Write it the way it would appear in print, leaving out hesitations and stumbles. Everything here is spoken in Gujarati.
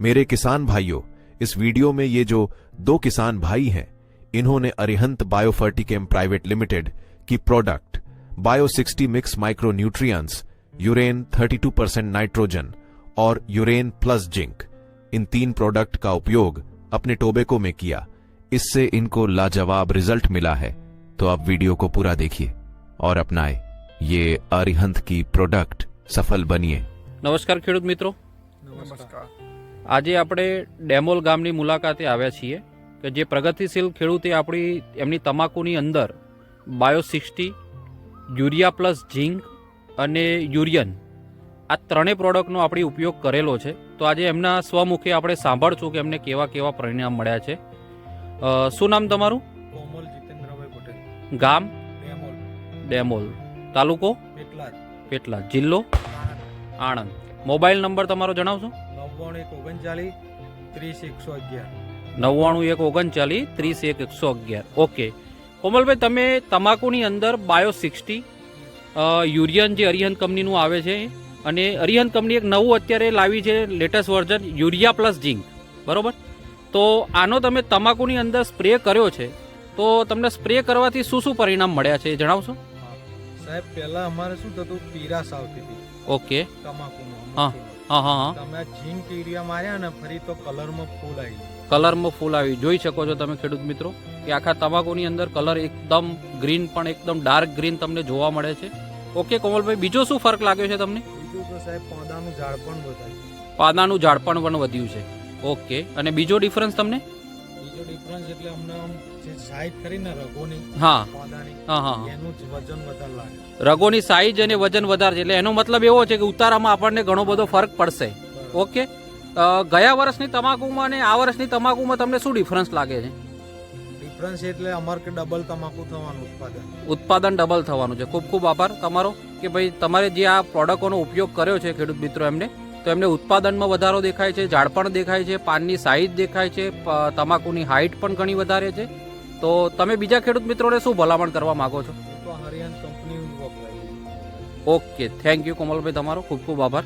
मेरे किसान भाइयों, इस वीडियो में ये जो दो किसान भाई हैं, इन्होंने अरिहंत बायोफर्टिकेम प्राइवेट लिमिटेड की product bio 60 mix micro nutrients, Uren 32% nitrogen और यूरेन प्लस जिंक, इन 3 प्रोडक्ट का उपयोग अपने टोबैको में किया। इससे इनको लाजवाब रिजल्ट मिला है। तो आप वीडियो को पूरा देखिए और अपनाएं ये अरिहंत की प्रोडक्ट, सफल बनिए। નમસ્કાર ખેડૂત મિત્રો, નમસ્કાર। આજે આપણે ડેમોલ ગામની મુલાકાતે આવ્યા છીએ કે જે પ્રગતિશીલ ખેડૂતે એમની તમાકુની અંદર બાયો 60, યુરિયા પ્લસ ઝીંક અને યુરિયન આ ત્રણેય પ્રોડક્ટનો આપણે ઉપયોગ કરેલો છે। તો આજે એમના સ્વમુખે આપણે સાંભળશું કે એમને કેવા કેવા પરિણામ મળ્યા છે। શું નામ તમારું? કોમલ જીતેન્દ્રભાઈ પટેલ, ગામ? ડેમોલ, ડેમોલ, તાલુકો પેટલાદ, પેટલાદ, જિલ્લો આણંદ। મોબાઈલ નંબર તમારો જણાવશો? 9139 30 111। 9139 30 111। ઓકે કોમલભાઈ, તમે તમાકુની અંદર બાયો 60 યુરિયન જે અરિહંત કંપનીનું આવે છે અને અરિહંત કંપની એક નવું અત્યારે લાવી છે લેટેસ્ટ વર્ઝન યુરિયા પ્લસ ઝીંક, બરોબર? તો આનો તમે તમાકુની અંદર સ્પ્રે કર્યો છે, તો તમને સ્પ્રે કરવાથી શું શું પરિણામ મળ્યા છે એ જણાવશો? સાહેબ, પહેલા અમારે શું થતું, પીરાશ આવતી હતી ઓકે, તમાકુમાં। હા હા હા, તમે આ ઝીંક યુરિયા માર્યા ને ફરી તો કલરમાં ફૂલ આવી ગયું। કલરમાં ફૂલ આવી, જોઈ શકો છો તમે ખેડૂત મિત્રો કે આખા તમાકુની અંદર કલર એકદમ ગ્રીન, પણ એકદમ ડાર્ક ગ્રીન તમને જોવા મળે છે। ઓકે કોમલભાઈ, બીજો શું ફરક લાગ્યો છે તમને? બીજું તો સાહેબ પાંદાનું ઝાડ પણ વધાર્યું, પાદાનું ઝાડપણ પણ વધ્યું છે। ઓકે, અને બીજો ડિફરન્સ તમને? બીજો ડિફરન્સ એટલે અમને આમ જે સાઈઝ કરીને રગોની, હા પાંદાની, હા હા, એનું જ વજન વધારે લાગે। રગોની સાઈઝ અને વજન વધારે છે, એટલે એનો મતલબ એવો છે કે ઉતારામાં આપણને ઘણો બધો ફરક પડશે। ઓકે, ગયા વર્ષની તમાકુમાં અને આ વર્ષની તમાકુમાં તમને શું ડિફરન્સ લાગે છે? ડિફરન્સ એટલે અમારે કે ડબલ તમાકુ થવાનું ઉત્પાદન ડબલ થવાનું છે। ખૂબ ખૂબ આભાર તમારો કે ભાઈ તમારે જે આ પ્રોડક્ટોનો ઉપયોગ કર્યો છે ખેડૂત મિત્રો એમને, તો એમને ઉત્પાદનમાં વધારો દેખાય છે, ઝાડપણ દેખાય છે, પાનની સાઈઝ દેખાય છે, તમાકુની હાઇટ પણ ઘણી વધારે છે। તો તમે બીજા ખેડૂત મિત્રોને શું ભલામણ કરવા માંગો છો? તો હરિયાણ કંપની વપરાય। ઓકે, થેન્ક યુ કોમલભાઈ, તમારો ખૂબ ખૂબ આભાર।